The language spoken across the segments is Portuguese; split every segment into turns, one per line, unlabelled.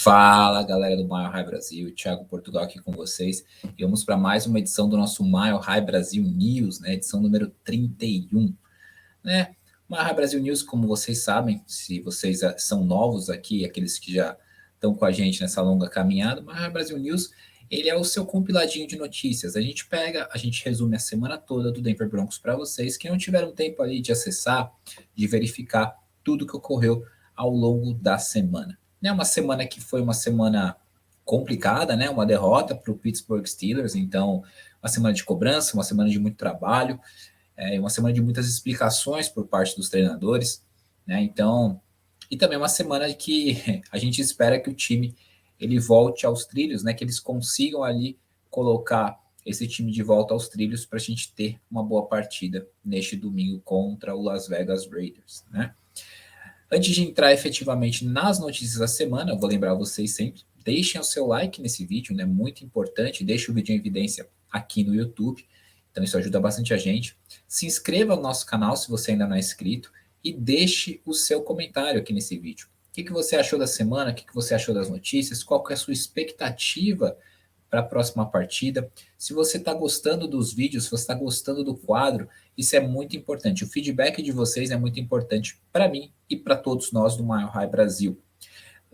Fala, galera do Mile High Brasil, Thiago Portugal aqui com vocês. E vamos para mais uma edição do nosso Mile High Brasil News, né? Edição número 31, né? Mile High Brasil News, como vocês sabem, se vocês são novos aqui, aqueles que já estão com a gente nessa longa caminhada, o Mile High Brasil News, ele é o seu compiladinho de notícias. A gente pega, a gente resume a semana toda do Denver Broncos para vocês que não tiveram tempo ali de acessar, de verificar tudo que ocorreu ao longo da semana. É uma semana que foi uma semana complicada, né? Uma derrota para o Pittsburgh Steelers, então uma semana de cobrança, uma semana de muito trabalho, uma semana de muitas explicações por parte dos treinadores, né? Então, e também uma semana que a gente espera que o time ele volte aos trilhos, né? Que eles consigam ali colocar esse time de volta aos trilhos para a gente ter uma boa partida neste domingo contra o Las Vegas Raiders, né? Antes de entrar efetivamente nas notícias da semana, eu vou lembrar vocês sempre, deixem o seu like nesse vídeo, né? Muito importante, deixe o vídeo em evidência aqui no YouTube, então isso ajuda bastante a gente. Se inscreva no nosso canal se você ainda não é inscrito e deixe o seu comentário aqui nesse vídeo. O que você achou da semana? O que você achou das notícias? Qual que é a sua expectativa para a próxima partida? Se você está gostando dos vídeos, se você está gostando do quadro, isso é muito importante. O feedback de vocês é muito importante para mim e para todos nós do Mile High Brasil.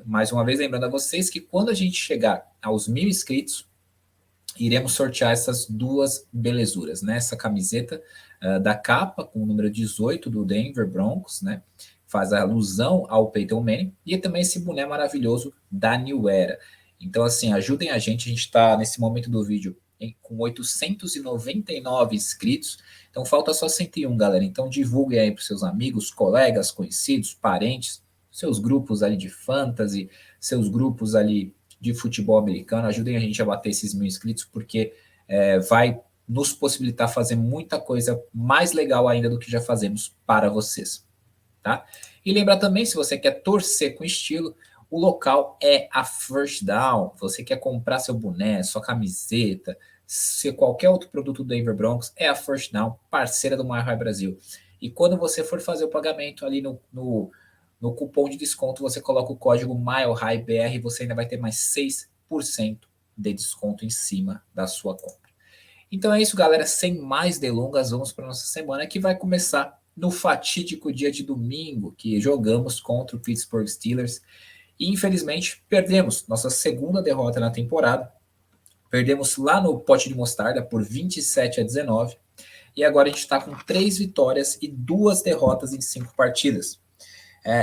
Mais uma vez, lembrando a vocês que quando a gente chegar aos 1.000 inscritos, iremos sortear essas duas belezuras, né? Essa camiseta da capa com o número 18 do Denver Broncos, né? Faz alusão ao Peyton Manning, e também esse boné maravilhoso da New Era. Então, assim, ajudem a gente está nesse momento do vídeo com 899 inscritos, então falta só 101, galera. Então divulguem aí para os seus amigos, colegas, conhecidos, parentes, seus grupos ali de fantasy, seus grupos ali de futebol americano, ajudem a gente a bater esses 1.000 inscritos, porque vai nos possibilitar fazer muita coisa mais legal ainda do que já fazemos para vocês, tá? E lembrar também, se você quer torcer com estilo, o local é a First Down. Você quer comprar seu boné, sua camiseta, se qualquer outro produto do Denver Broncos, é a First Down, parceira do Mile High Brasil. E quando você for fazer o pagamento ali no cupom de desconto, você coloca o código MileHighBR e você ainda vai ter mais 6% de desconto em cima da sua compra. Então é isso, galera. Sem mais delongas, vamos para a nossa semana que vai começar no fatídico dia de domingo, que jogamos contra o Pittsburgh Steelers. E infelizmente perdemos nossa segunda derrota na temporada. Perdemos lá no pote de mostarda por 27-19. E agora a gente está com 3 vitórias e 2 derrotas em 5 partidas.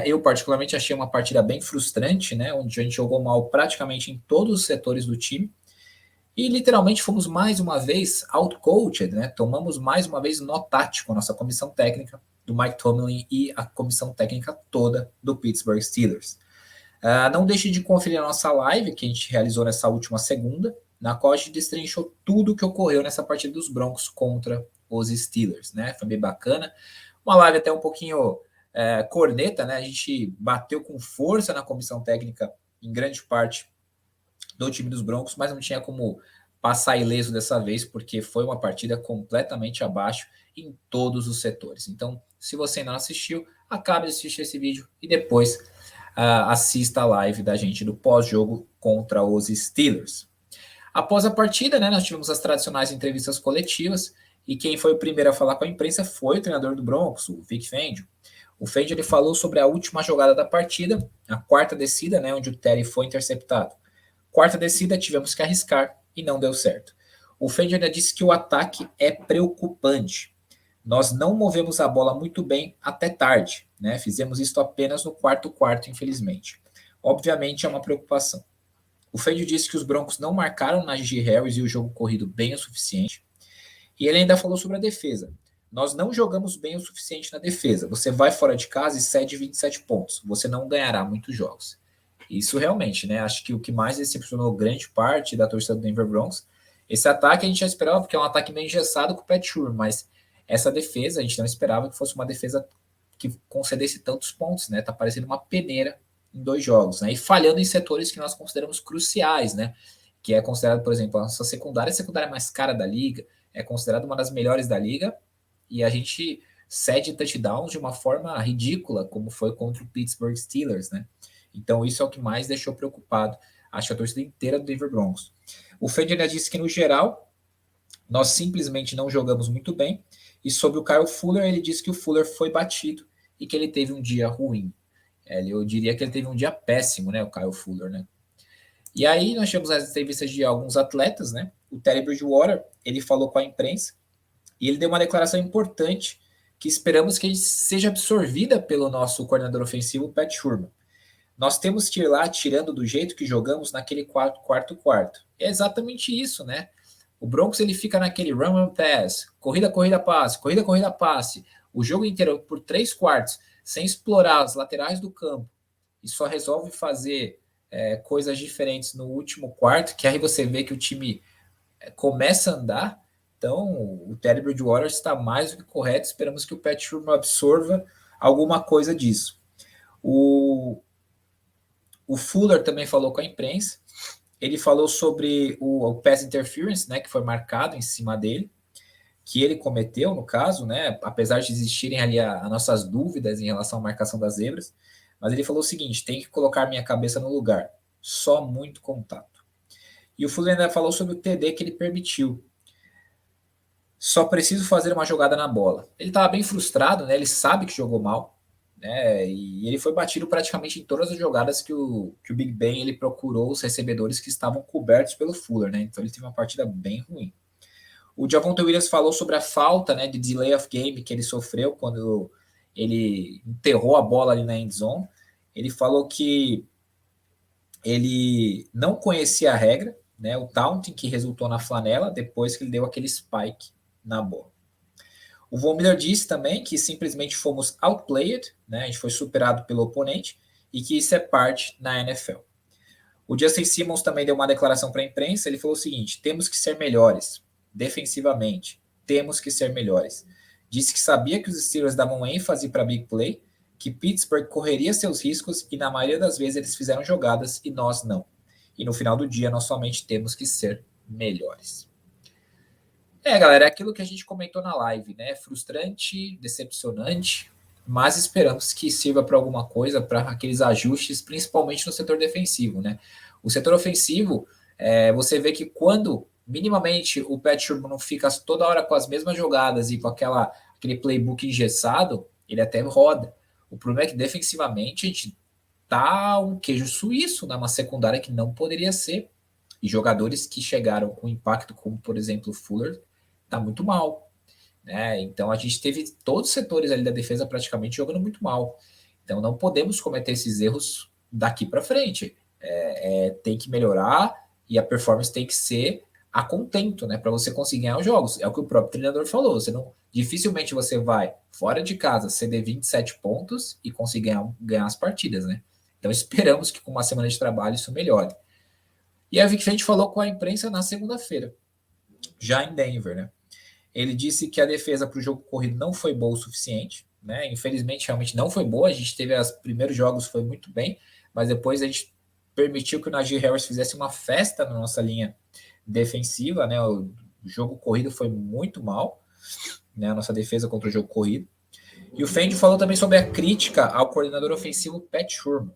Eu particularmente achei uma partida bem frustrante, né? Onde a gente jogou mal praticamente em todos os setores do time. E literalmente fomos mais uma vez outcoached, né? Tomamos mais uma vez nó tático, a nossa comissão técnica do Mike Tomlin e a comissão técnica toda do Pittsburgh Steelers. Não deixe de conferir a nossa live que a gente realizou nessa última segunda, na qual a gente destrinchou tudo o que ocorreu nessa partida dos Broncos contra os Steelers, né? Foi bem bacana. Uma live até um pouquinho corneta, né? A gente bateu com força na comissão técnica em grande parte do time dos Broncos, mas não tinha como passar ileso dessa vez, porque foi uma partida completamente abaixo em todos os setores. Então, se você ainda não assistiu, acabe de assistir esse vídeo e depois assista a live da gente do pós-jogo contra os Steelers. Após a partida, né, nós tivemos as tradicionais entrevistas coletivas, e quem foi o primeiro a falar com a imprensa foi o treinador do Broncos, o Vic Fangio. O Fangio ele falou sobre a última jogada da partida, a quarta descida, né, onde o Terry foi interceptado. Quarta descida, tivemos que arriscar e não deu certo. O Fangio ainda disse que o ataque é preocupante. Nós não movemos a bola muito bem até tarde, né? Fizemos isso apenas no quarto, infelizmente. Obviamente é uma preocupação. O Fangio disse que os Broncos não marcaram Najee Harris e o jogo corrido bem o suficiente. E ele ainda falou sobre a defesa. Nós não jogamos bem o suficiente na defesa. Você vai fora de casa e cede 27 pontos. Você não ganhará muitos jogos. Isso realmente, né? Acho que o que mais decepcionou grande parte da torcida do Denver Broncos, esse ataque a gente já esperava, porque é um ataque meio engessado com o Pat Shurmur, mas essa defesa a gente não esperava que fosse uma defesa que concedesse tantos pontos, né? Tá parecendo uma peneira em 2 jogos, né? E falhando em setores que nós consideramos cruciais, né? Que é considerado, por exemplo, a nossa secundária, a secundária mais cara da liga, é considerada uma das melhores da liga, e a gente cede touchdowns de uma forma ridícula, como foi contra o Pittsburgh Steelers, né? Então isso é o que mais deixou preocupado, acho que a torcida inteira do Denver Broncos. O Fendi ainda disse que, no geral, nós simplesmente não jogamos muito bem. E sobre o Kyle Fuller, ele disse que o Fuller foi batido e que ele teve um dia ruim. Eu diria que ele teve um dia péssimo, né, o Kyle Fuller, né? E aí nós tivemos as entrevistas de alguns atletas, né? O Teddy Bridgewater, ele falou com a imprensa e ele deu uma declaração importante que esperamos que seja absorvida pelo nosso coordenador ofensivo, Pat Shurmur. Nós temos que ir lá tirando do jeito que jogamos naquele quarto. É exatamente isso, né? O Broncos ele fica naquele run, pass, corrida, passe, corrida, passe, o jogo inteiro por 3 quartos, sem explorar as laterais do campo, e só resolve fazer coisas diferentes no último quarto, que aí você vê que o time começa a andar. Então, o Teddy Bridgewater está mais do que correto, esperamos que o Pat Shurmur absorva alguma coisa disso. O Fuller também falou com a imprensa, ele falou sobre o pass interference, né, que foi marcado em cima dele, que ele cometeu, no caso, né, apesar de existirem ali as nossas dúvidas em relação à marcação das zebras, mas ele falou o seguinte: tem que colocar minha cabeça no lugar, só muito contato. E o Fuller ainda falou sobre o TD que ele permitiu. Só preciso fazer uma jogada na bola. Ele estava bem frustrado, né, ele sabe que jogou mal, né, e ele foi batido praticamente em todas as jogadas que o Big Ben ele procurou os recebedores que estavam cobertos pelo Fuller, né, então ele teve uma partida bem ruim. O Javonte Williams falou sobre a falta, né, de delay of game que ele sofreu quando ele enterrou a bola ali na end zone. Ele falou que ele não conhecia a regra, né, o taunting que resultou na flanela depois que ele deu aquele spike na bola. O Von Miller disse também que simplesmente fomos outplayed, né, a gente foi superado pelo oponente e que isso é parte na NFL. O Justin Simmons também deu uma declaração para a imprensa, ele falou o seguinte: temos que ser melhores defensivamente, temos que ser melhores. Disse que sabia que os Steelers davam ênfase para big play, que Pittsburgh correria seus riscos e na maioria das vezes eles fizeram jogadas e nós não. E no final do dia nós somente temos que ser melhores. Galera, é aquilo que a gente comentou na live, né? Frustrante, decepcionante, mas esperamos que sirva para alguma coisa, para aqueles ajustes, principalmente no setor defensivo, né? O setor ofensivo, você vê que quando minimamente o Pat Shurmur não fica toda hora com as mesmas jogadas e com aquele playbook engessado, ele até roda. O problema é que defensivamente a gente tá um queijo suíço numa secundária que não poderia ser. E jogadores que chegaram com impacto, como por exemplo o Fuller, tá muito mal, né? Então a gente teve todos os setores ali da defesa praticamente jogando muito mal. Então não podemos cometer esses erros daqui para frente. Tem que melhorar e a performance tem que ser a contento, né? Para você conseguir ganhar os jogos. É o que o próprio treinador falou. Dificilmente você vai fora de casa ceder 27 pontos e conseguir ganhar as partidas, né? Então esperamos que com uma semana de trabalho isso melhore. E a Vic Fangio falou com a imprensa na segunda-feira, já em Denver, né? Ele disse que a defesa para o jogo corrido não foi boa o suficiente, né? Infelizmente, realmente não foi boa. A gente teve os primeiros jogos, foi muito bem, mas depois a gente permitiu que o Najee Harris fizesse uma festa na nossa linha defensiva, né? O jogo corrido foi muito mal, né? A nossa defesa contra o jogo corrido. E o Fendi falou também sobre a crítica ao coordenador ofensivo Pat Shurmur.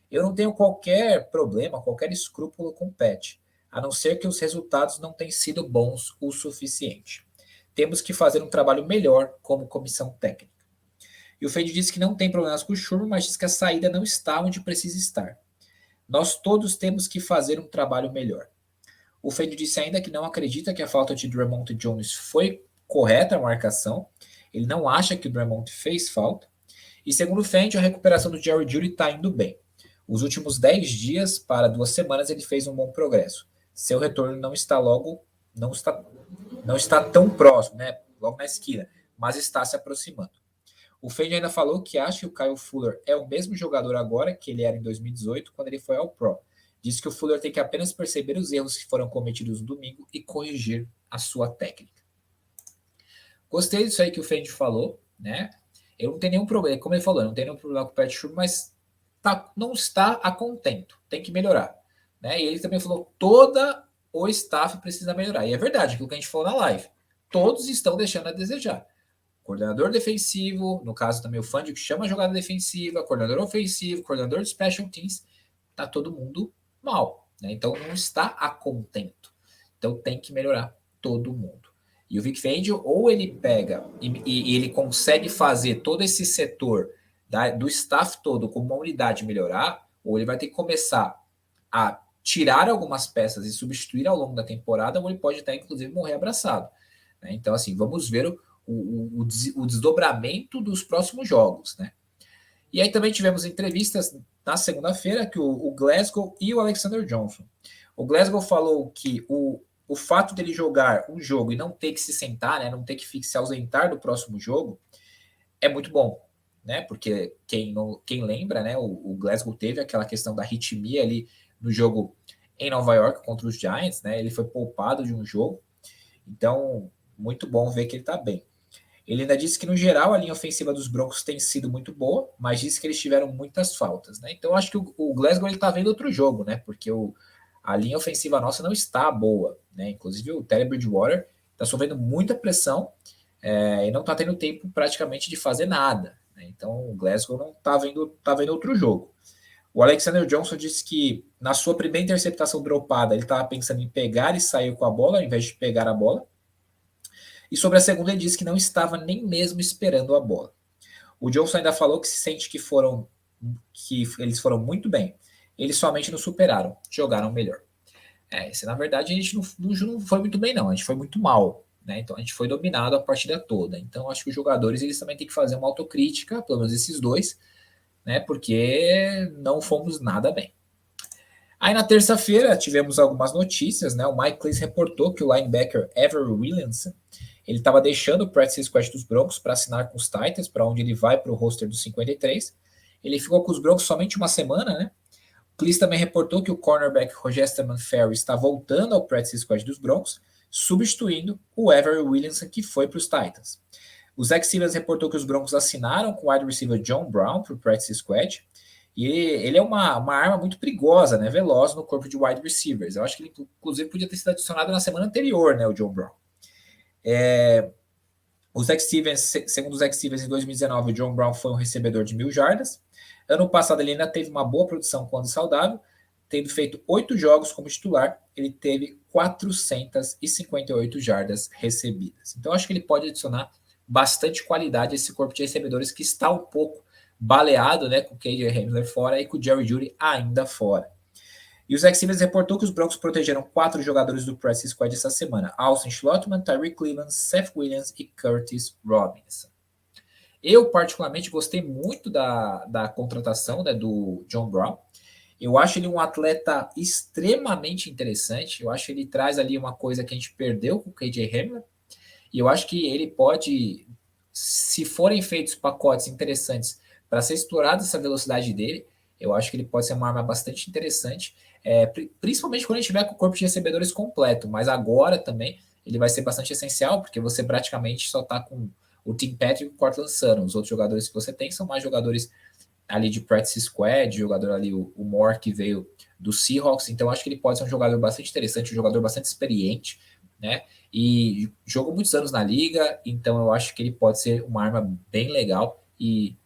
Eu não tenho qualquer problema, qualquer escrúpulo com o Pat, a não ser que os resultados não tenham sido bons o suficiente. Temos que fazer um trabalho melhor como comissão técnica. E o Fendi disse que não tem problemas com o Shurmur, mas diz que a saída não está onde precisa estar. Nós todos temos que fazer um trabalho melhor. O Fendi disse ainda que não acredita que a falta de Dre'Mont Jones foi correta a marcação. Ele não acha que o Dre'Mont fez falta. E segundo o Fendi, a recuperação do Jerry Jeudy está indo bem. Os últimos 10 dias para 2 semanas ele fez um bom progresso. Seu retorno não está tão próximo, né? Logo na esquina, mas está se aproximando. O Fendi ainda falou que acha que o Kyle Fuller é o mesmo jogador agora que ele era em 2018, quando ele foi ao Pro. Diz que o Fuller tem que apenas perceber os erros que foram cometidos no domingo e corrigir a sua técnica. Gostei disso aí que o Fendi falou, né? Eu não tenho nenhum problema, como ele falou, eu não tenho nenhum problema com o Pat Shurmur, mas não está a contento, tem que melhorar, né? E ele também falou, toda o staff precisa melhorar, e é verdade, aquilo que a gente falou na live, todos estão deixando a desejar. coordenador defensivo, no caso também o Fangio que chama a jogada defensiva, coordenador ofensivo, coordenador de special teams, tá todo mundo mal, né? Então não está a contento. Então tem que melhorar todo mundo. E o Vic Fangio, ou ele pega e ele consegue fazer todo esse setor do staff todo como uma unidade melhorar, ou ele vai ter que começar a tirar algumas peças e substituir ao longo da temporada, ou ele pode até, inclusive, morrer abraçado. Né? Então, assim, vamos ver o desdobramento dos próximos jogos, né? E aí também tivemos entrevistas na segunda-feira que o Glasgow e o Alexander Johnson. O Glasgow falou que o fato dele jogar um jogo e não ter que se sentar, né, não ter que se ausentar do próximo jogo, é muito bom, né? Porque quem lembra, né, o Glasgow teve aquela questão da arritmia ali no jogo em Nova York contra os Giants, né? Ele foi poupado de um jogo. Então, muito bom ver que ele está bem. Ele ainda disse que, no geral, a linha ofensiva dos Broncos tem sido muito boa, mas disse que eles tiveram muitas faltas, né? Então, acho que o Glasgow está vendo outro jogo, né? Porque a linha ofensiva nossa não está boa, né? Inclusive, o Teddy Bridgewater está sofrendo muita pressão e não está tendo tempo praticamente de fazer nada, né? Então, o Glasgow não está vendo outro jogo. O Alexander Johnson disse que, na sua primeira interceptação dropada, ele estava pensando em pegar e sair com a bola, ao invés de pegar a bola. E sobre a segunda, ele disse que não estava nem mesmo esperando a bola. O Johnson ainda falou que se sente que eles foram muito bem. Eles somente nos superaram, jogaram melhor. Na verdade, a gente não foi muito bem, não. A gente foi muito mal. Né? Então, a gente foi dominado a partida toda. Então, acho que os jogadores eles também têm que fazer uma autocrítica, pelo menos esses dois, né? Porque não fomos nada bem. Aí, na terça-feira, tivemos algumas notícias. Né? O Mike Cleese reportou que o linebacker Avery Williamson ele estava deixando o practice squad dos Broncos para assinar com os Titans, para onde ele vai para o roster dos 53. Ele ficou com os Broncos somente uma semana, né? O Cleese também reportou que o cornerback Rogestan Ferry está voltando ao practice squad dos Broncos, substituindo o Avery Williamson, que foi para os Titans. O Zach Stevens reportou que os Broncos assinaram com o wide receiver John Brown para o practice squad, e ele é uma arma muito perigosa, né? Veloz no corpo de wide receivers. Eu acho que ele, inclusive, podia ter sido adicionado na semana anterior, né? O John Brown. O Zach Stevens, segundo o Zach Stevens, em 2019, o John Brown foi um recebedor de 1.000 jardas. Ano passado, ele ainda teve uma boa produção quando saudável, tendo feito 8 jogos como titular, ele teve 458 jardas recebidas. Então, acho que ele pode adicionar bastante qualidade a esse corpo de recebedores que está um pouco baleado, né, com o KJ Hamler fora e com o Jerry Jeudy ainda fora. E o Zach Stevens reportou que os Broncos protegeram 4 jogadores do practice squad essa semana: Austin Schlottmann, Tyreek Cleveland, Seth Williams e Curtis Robinson. Eu, particularmente, gostei muito da contratação, né, do John Brown. Eu acho ele um atleta extremamente interessante. Eu acho que ele traz ali uma coisa que a gente perdeu com o KJ Hamler. E eu acho que ele pode, se forem feitos pacotes interessantes para ser explorada essa velocidade dele, eu acho que ele pode ser uma arma bastante interessante, principalmente quando a gente tiver com o corpo de recebedores completo, mas agora também ele vai ser bastante essencial, porque você praticamente só está com o Tim Patrick e o Cortland Sutton. Os outros jogadores que você tem são mais jogadores ali de practice squad, jogador ali, o Moore, que veio do Seahawks, então acho que ele pode ser um jogador bastante interessante, um jogador bastante experiente, né? E jogou muitos anos na liga, então eu acho que ele pode ser uma arma bem legal e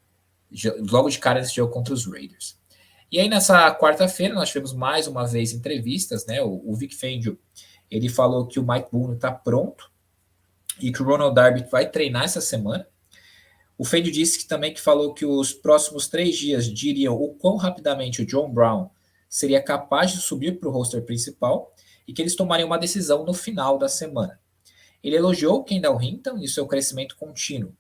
logo de cara nesse jogo contra os Raiders. E aí nessa quarta-feira nós tivemos mais uma vez entrevistas, né? O Vic Fangio, ele falou que o Mike Boone está pronto e que o Ronald Darby vai treinar essa semana. O Fangio disse que também falou que os próximos 3 dias diriam o quão rapidamente o John Brown seria capaz de subir para o roster principal e que eles tomariam uma decisão no final da semana. Ele elogiou o Kendall Hinton e seu crescimento contínuo.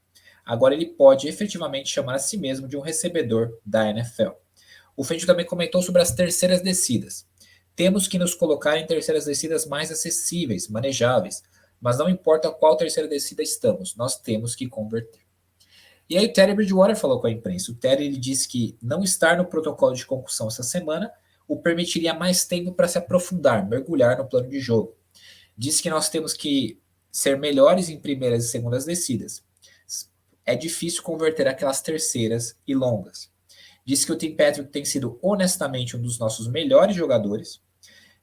Agora ele pode efetivamente chamar a si mesmo de um recebedor da NFL. O Fangio também comentou sobre as terceiras descidas. Temos que nos colocar em terceiras descidas mais acessíveis, manejáveis, mas não importa qual terceira descida estamos, nós temos que converter. E aí o Teddy Bridgewater falou com a imprensa. O Teddy ele disse que não estar no protocolo de concussão essa semana o permitiria mais tempo para se aprofundar, mergulhar no plano de jogo. Disse que nós temos que ser melhores em primeiras e segundas descidas. É difícil converter aquelas terceiras e longas. Disse que o Tim Patrick tem sido honestamente um dos nossos melhores jogadores,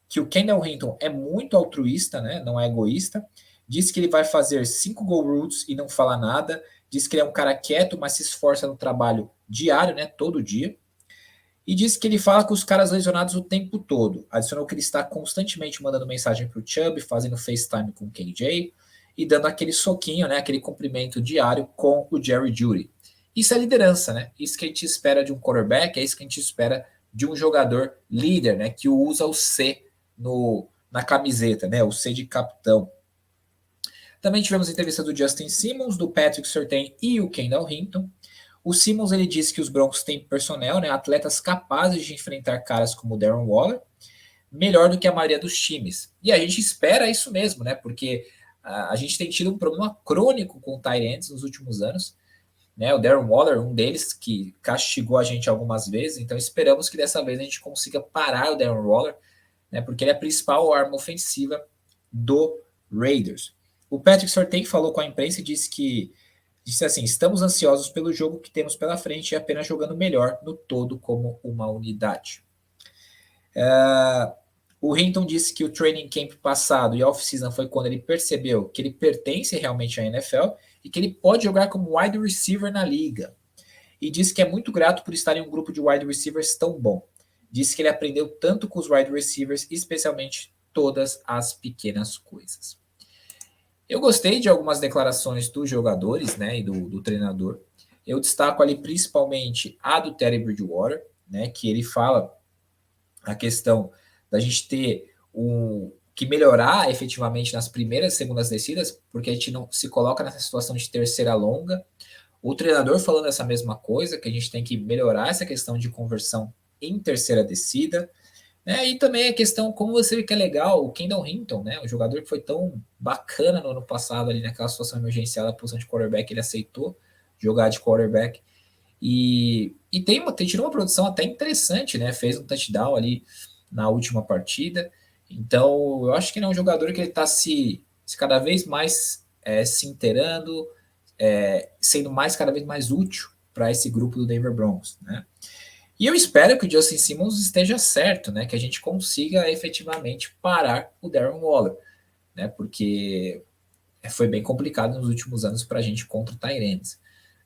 que o Kendall Hinton é muito altruísta, né? Não é egoísta. Disse que ele vai fazer 5 go routes e não fala nada, Diz que ele é um cara quieto, mas se esforça no trabalho diário, né, todo dia. E diz que ele fala com os caras lesionados o tempo todo. Adicionou que ele está constantemente mandando mensagem para o Chubb, fazendo FaceTime com o KJ e dando aquele soquinho, né, aquele cumprimento diário com o Jerry Jeudy. Isso é liderança, né? Isso que a gente espera de um quarterback, é isso que a gente espera de um jogador líder, né, que usa o C na camiseta, né, o C de capitão. Também tivemos a entrevista do Justin Simmons, do Patrick Surtain e o Kendall Hinton. O Simmons ele disse que os Broncos têm personnel, né, atletas capazes de enfrentar caras como o Darren Waller, melhor do que a maioria dos times. E a gente espera isso mesmo, né, porque a gente tem tido um problema crônico com o tight ends nos últimos anos. Né, o Darren Waller, um deles que castigou a gente algumas vezes, então esperamos que dessa vez a gente consiga parar o Darren Waller, né, porque ele é a principal arma ofensiva do Raiders. O Patrick Surtain falou com a imprensa e disse assim: estamos ansiosos pelo jogo que temos pela frente e apenas jogando melhor no todo como uma unidade. O Hinton disse que o training camp passado e off-season foi quando ele percebeu que ele pertence realmente à NFL e que ele pode jogar como wide receiver na liga. E disse que é muito grato por estar em um grupo de wide receivers tão bom. Disse que ele aprendeu tanto com os wide receivers, especialmente todas as pequenas coisas. Eu gostei de algumas declarações dos jogadores, né, e do treinador. Eu destaco ali principalmente a do Teddy Bridgewater, né, que ele fala a questão da gente ter que melhorar efetivamente nas primeiras e segundas descidas, porque a gente não se coloca nessa situação de terceira longa. O treinador falando essa mesma coisa, que a gente tem que melhorar essa questão de conversão em terceira descida. Né? E também a questão, como você vê que é legal, o Kendall Hinton, né? O jogador que foi tão bacana no ano passado, ali naquela situação emergencial da posição de quarterback, ele aceitou jogar de quarterback. E tirou uma produção até interessante, né? Fez um touchdown ali na última partida. Então, eu acho que ele é um jogador que ele está se cada vez mais se inteirando, sendo cada vez mais útil para esse grupo do Denver Broncos, né? E eu espero que o Justin Simmons esteja certo, né? Que a gente consiga efetivamente parar o Darren Waller, né? Porque foi bem complicado nos últimos anos para a gente contra o Tyrants.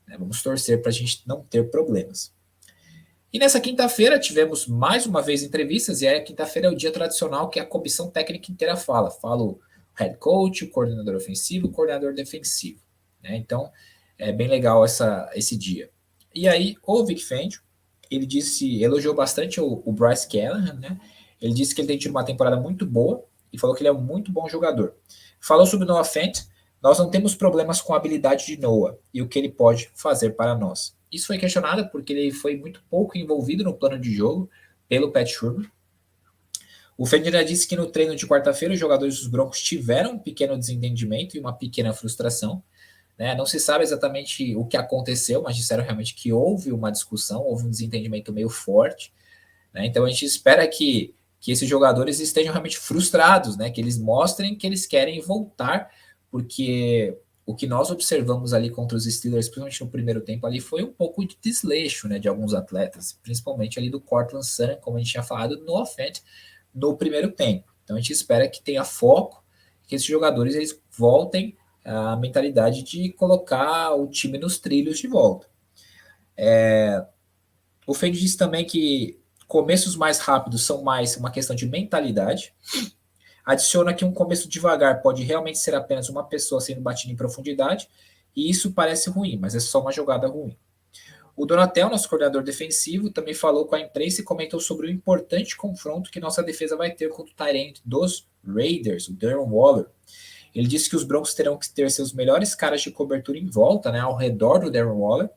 Né? Vamos torcer para a gente não ter problemas. E nessa quinta-feira tivemos mais uma vez entrevistas, e a quinta-feira é o dia tradicional que a comissão técnica inteira fala. Fala o head coach, o coordenador ofensivo, o coordenador defensivo. Né? Então, é bem legal esse dia. E aí, o Vic Fangio, ele elogiou bastante o Bryce Callahan, né? Ele disse que ele tem tido uma temporada muito boa e falou que ele é um muito bom jogador. Falou sobre o Noah Fant. Nós não temos problemas com a habilidade de Noah e o que ele pode fazer para nós. Isso foi questionado porque ele foi muito pouco envolvido no plano de jogo pelo Pat Shurmur. O Fendner disse que no treino de quarta-feira os jogadores dos Broncos tiveram um pequeno desentendimento e uma pequena frustração. Né? Não se sabe exatamente o que aconteceu, mas disseram realmente que houve uma discussão, houve um desentendimento meio forte. Né? Então a gente espera que esses jogadores estejam realmente frustrados, né? Que eles mostrem que eles querem voltar, porque o que nós observamos ali contra os Steelers, principalmente no primeiro tempo ali, foi um pouco de desleixo, né, de alguns atletas, principalmente ali do Cortland Sutton, como a gente tinha falado, no offense, no primeiro tempo. Então a gente espera que tenha foco, que esses jogadores eles voltem a mentalidade de colocar o time nos trilhos de volta. O Fendi disse também que começos mais rápidos são mais uma questão de mentalidade. Adiciona que um começo devagar pode realmente ser apenas uma pessoa sendo batida em profundidade, e isso parece ruim, mas é só uma jogada ruim. O Donatel, nosso coordenador defensivo, também falou com a imprensa e comentou sobre o importante confronto que nossa defesa vai ter contra o Tyrant dos Raiders, o Darren Waller. Ele disse que os Broncos terão que ter seus melhores caras de cobertura em volta, né, ao redor do Darren Waller,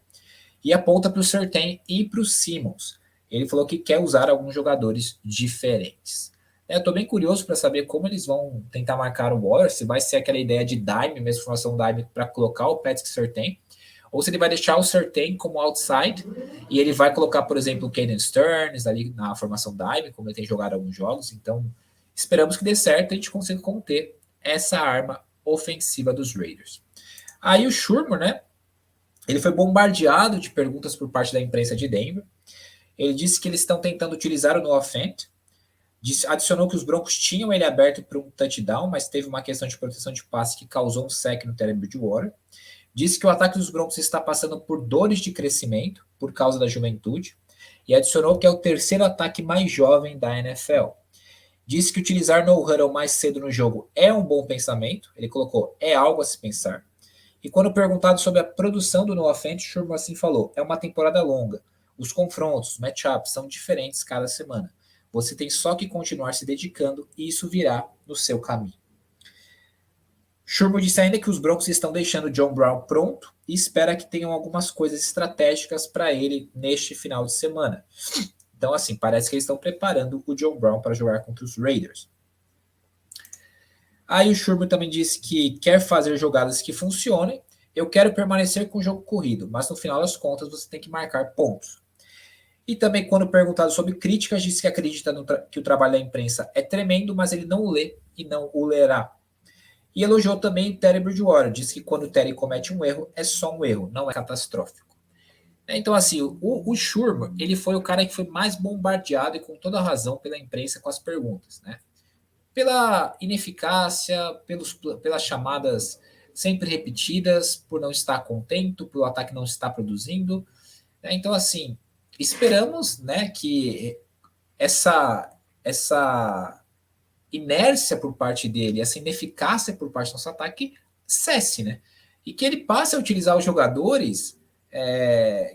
e aponta para o Surtain e para o Simmons. Ele falou que quer usar alguns jogadores diferentes. Eu estou bem curioso para saber como eles vão tentar marcar o Waller, se vai ser aquela ideia de dime, mesmo formação dime, para colocar o Patrick Surtain, ou se ele vai deixar o Surtain como outside e ele vai colocar, por exemplo, o Caden Stearns ali na formação dime, como ele tem jogado alguns jogos. Então, esperamos que dê certo e a gente consiga conter essa arma ofensiva dos Raiders. Aí o Shurmur, né? Ele foi bombardeado de perguntas por parte da imprensa de Denver. Ele disse que eles estão tentando utilizar o Noah Fant. Adicionou que os Broncos tinham ele aberto para um touchdown, mas teve uma questão de proteção de passe que causou um sec no Teddy Bridgewater. Disse que o ataque dos Broncos está passando por dores de crescimento por causa da juventude e adicionou que é o terceiro ataque mais jovem da NFL. Disse que utilizar no huddle mais cedo no jogo é um bom pensamento. Ele colocou, é algo a se pensar. E quando perguntado sobre a produção do Noah Fant, Sherman assim falou, é uma temporada longa. Os confrontos, os matchups são diferentes cada semana. Você tem só que continuar se dedicando e isso virá no seu caminho. Sherman disse ainda que os Broncos estão deixando John Brown pronto e espera que tenham algumas coisas estratégicas para ele neste final de semana. Então, assim, parece que eles estão preparando o John Brown para jogar contra os Raiders. Aí o Sherman também disse que quer fazer jogadas que funcionem. Eu quero permanecer com o jogo corrido, mas no final das contas você tem que marcar pontos. E também, quando perguntado sobre críticas, disse que acredita que o trabalho da imprensa é tremendo, mas ele não o lê e não o lerá. E elogiou também o Teddy Bridgewater. Disse que quando o Teddy comete um erro, é só um erro, não é catastrófico. Então, assim, o Sherman, ele foi o cara que foi mais bombardeado e com toda razão pela imprensa com as perguntas, né? Pela ineficácia, pelas chamadas sempre repetidas, por não estar contente, pelo ataque não estar produzindo. Né? Então, assim, esperamos, né, que essa inércia por parte dele, essa ineficácia por parte do nosso ataque cesse, né? E que ele passe a utilizar os jogadores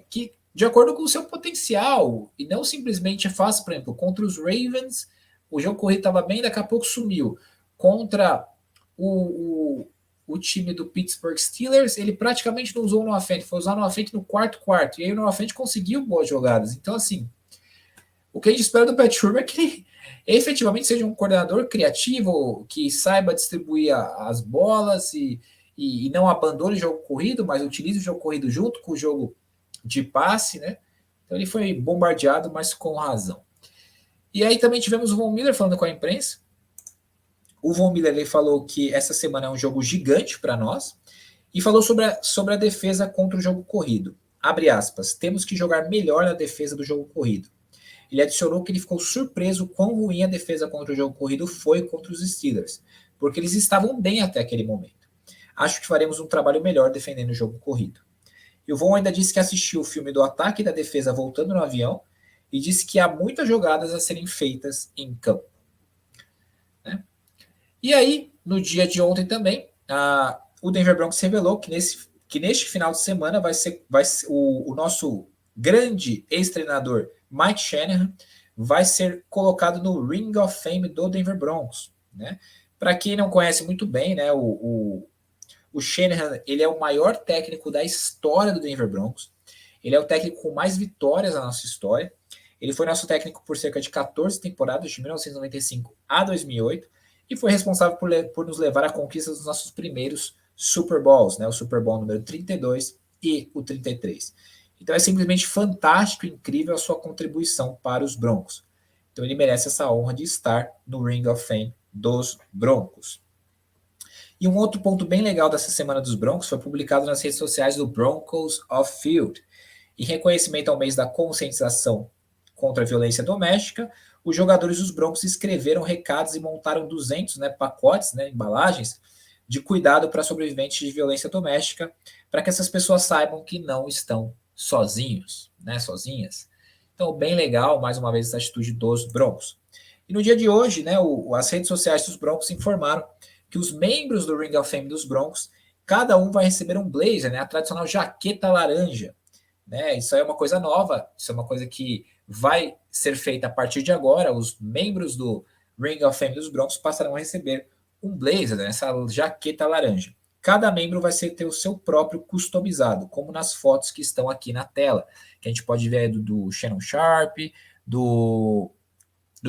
que de acordo com o seu potencial e não simplesmente faça, por exemplo, contra os Ravens, o jogo corrido estava bem, daqui a pouco sumiu. Contra o time do Pittsburgh Steelers, ele praticamente não usou o Noah Fant, foi usar o Noah Fant no quarto, e aí o Noah Fant conseguiu boas jogadas. Então, assim, o que a gente espera do Pat Shurmur é que ele efetivamente seja um coordenador criativo, que saiba distribuir as bolas e não abandone o jogo corrido, mas utilize o jogo corrido junto com o jogo de passe, né? Então ele foi bombardeado, mas com razão. E aí também tivemos o Von Miller falando com a imprensa. O Von Miller ele falou que essa semana é um jogo gigante para nós e falou sobre a defesa contra o jogo corrido. Abre aspas, temos que jogar melhor na defesa do jogo corrido. Ele adicionou que ele ficou surpreso quão ruim a defesa contra o jogo corrido foi contra os Steelers, porque eles estavam bem até aquele momento. Acho que faremos um trabalho melhor defendendo o jogo corrido. E o Von ainda disse que assistiu o filme do ataque e da defesa voltando no avião e disse que há muitas jogadas a serem feitas em campo. Né? E aí, no dia de ontem também, o Denver Broncos revelou que neste final de semana vai ser o nosso grande ex-treinador Mike Shanahan vai ser colocado no Ring of Fame do Denver Broncos. Né? Para quem não conhece muito bem, né, o Shanahan ele é o maior técnico da história do Denver Broncos. Ele é o técnico com mais vitórias na nossa história. Ele foi nosso técnico por cerca de 14 temporadas, de 1995 a 2008, e foi responsável por nos levar à conquista dos nossos primeiros Super Bowls, né, o Super Bowl número 32 e o 33. Então é simplesmente fantástico e incrível a sua contribuição para os Broncos. Então ele merece essa honra de estar no Ring of Fame dos Broncos. E um outro ponto bem legal dessa semana dos Broncos foi publicado nas redes sociais do Broncos Off Field. Em reconhecimento ao mês da conscientização contra a violência doméstica, os jogadores dos Broncos escreveram recados e montaram 200 pacotes, embalagens, de cuidado para sobreviventes de violência doméstica, para que essas pessoas saibam que não estão sozinhos, sozinhas. Então, bem legal, mais uma vez, essa atitude dos Broncos. E no dia de hoje, as redes sociais dos Broncos informaram que os membros do Ring of Fame dos Broncos, cada um vai receber um blazer, a tradicional jaqueta laranja. Isso aí é uma coisa nova, isso é uma coisa que vai ser feita a partir de agora. Os membros do Ring of Fame dos Broncos passarão a receber um blazer, essa jaqueta laranja. Cada membro vai ter o seu próprio customizado, como nas fotos que estão aqui na tela, que a gente pode ver do Shannon Sharp, do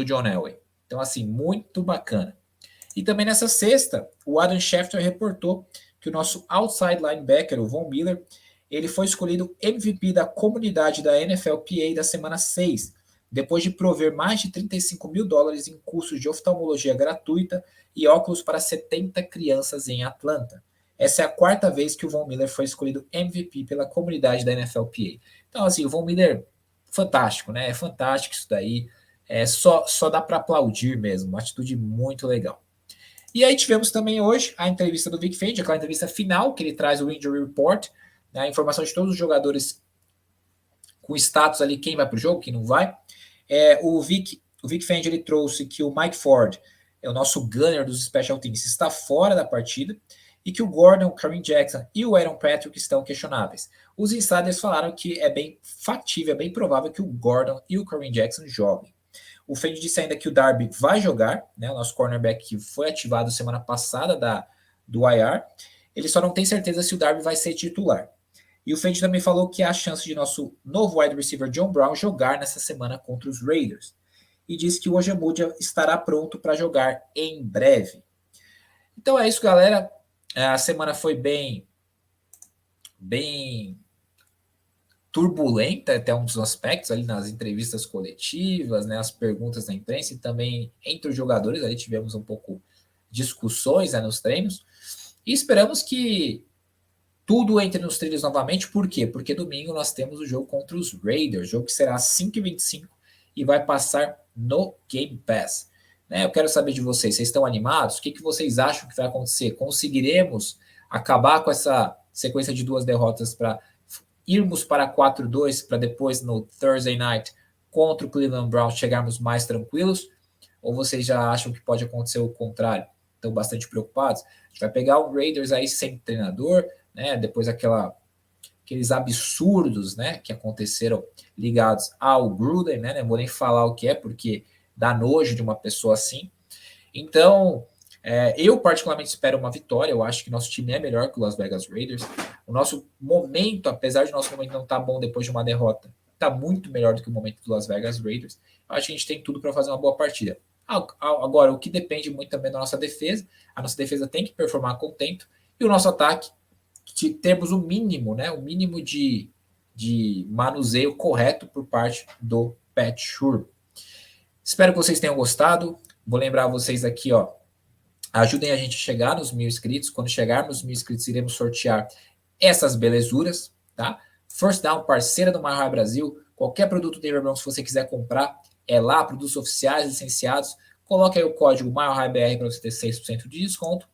John Elway. Então, assim, muito bacana. E também nessa sexta, o Adam Schefter reportou que o nosso outside linebacker, o Von Miller, ele foi escolhido MVP da comunidade da NFLPA da semana 6, depois de prover mais de $35 mil em cursos de oftalmologia gratuita e óculos para 70 crianças em Atlanta. Essa é a quarta vez que o Von Miller foi escolhido MVP pela comunidade da NFLPA. Então, assim, o Von Miller, fantástico, né? É fantástico isso daí. Só dá para aplaudir mesmo, uma atitude muito legal. E aí tivemos também hoje a entrevista do Vic Fangio, aquela entrevista final, que ele traz o Injury Report, né, a informação de todos os jogadores com status ali, quem vai para o jogo, quem não vai. O Vic Fangio, ele trouxe que o Mike Ford, é o nosso gunner dos Special Teams, está fora da partida, e que o Gordon, o Kareem Jackson e o Aaron Patrick estão questionáveis. Os insiders falaram que é bem factível, é bem provável que o Gordon e o Kareem Jackson joguem. O Fangio disse ainda que o Darby vai jogar, né, o nosso cornerback que foi ativado semana passada do IR. Ele só não tem certeza se o Darby vai ser titular. E o Fangio também falou que há a chance de nosso novo wide receiver John Brown jogar nessa semana contra os Raiders. E disse que o Ojemudia estará pronto para jogar em breve. Então é isso, galera. A semana foi bem turbulenta até um dos aspectos ali nas entrevistas coletivas, né, as perguntas da imprensa e também entre os jogadores ali tivemos um pouco discussões, né, nos treinos e esperamos que tudo entre nos trilhos novamente. Por quê? Porque domingo nós temos o jogo contra os Raiders, jogo que será às 5h25 e vai passar no Game Pass. Né, eu quero saber de vocês estão animados? O que vocês acham que vai acontecer? Conseguiremos acabar com essa sequência de 2 derrotas para irmos para 4-2 para depois no Thursday Night contra o Cleveland Browns chegarmos mais tranquilos? Ou vocês já acham que pode acontecer o contrário? Estão bastante preocupados? A gente vai pegar o Raiders aí sem treinador, né? Depois aqueles absurdos, né, que aconteceram ligados ao Gruden, né? Não vou nem falar o que é, porque dá nojo de uma pessoa assim. Então, eu particularmente espero uma vitória. Eu acho que nosso time é melhor que o Las Vegas Raiders. O nosso momento, apesar de nosso momento não estar bom depois de uma derrota, está muito melhor do que o momento do Las Vegas Raiders. Eu acho que a gente tem tudo para fazer uma boa partida. Agora, o que depende muito também da nossa defesa. A nossa defesa tem que performar com tempo. E o nosso ataque, temos o mínimo, né? O mínimo de manuseio correto por parte do Pat Shurmur. Espero que vocês tenham gostado. Vou lembrar vocês aqui, ó. Ajudem a gente a chegar nos 1.000 inscritos. Quando chegarmos nos 1.000 inscritos, iremos sortear essas belezuras, tá? First Down, parceira do Mile High Brasil. Qualquer produto Denver Broncos que você quiser comprar, é lá, produtos oficiais, licenciados. Coloque aí o código MileHighBR para você ter 6% de desconto.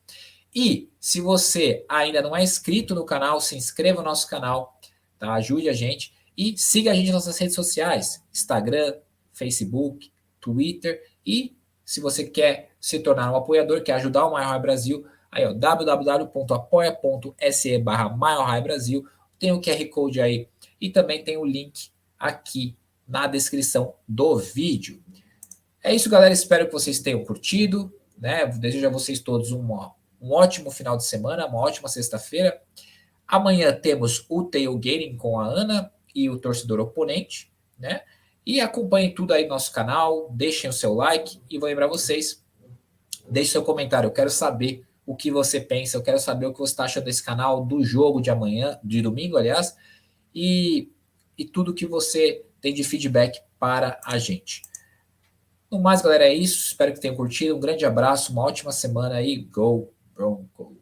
E se você ainda não é inscrito no canal, se inscreva no nosso canal, tá? Ajude a gente e siga a gente nas nossas redes sociais, Instagram, Facebook, Twitter, e se você quer se tornar um apoiador, quer ajudar o Mile High Brasil, aí ó, www.apoia.se/Mile High Brasil, tem o QR Code aí e também tem o link aqui na descrição do vídeo. É isso, galera, espero que vocês tenham curtido, né? Desejo a vocês todos um ótimo final de semana, uma ótima sexta-feira. Amanhã temos o tailgating com a Ana e o torcedor oponente, né? E acompanhem tudo aí no nosso canal, deixem o seu like e vou lembrar vocês, deixe seu comentário, eu quero saber o que você pensa, eu quero saber o que você está achando desse canal, do jogo de amanhã, de domingo, aliás, e tudo que você tem de feedback para a gente. No mais, galera, é isso, espero que tenham curtido, um grande abraço, uma ótima semana e Go Broncos!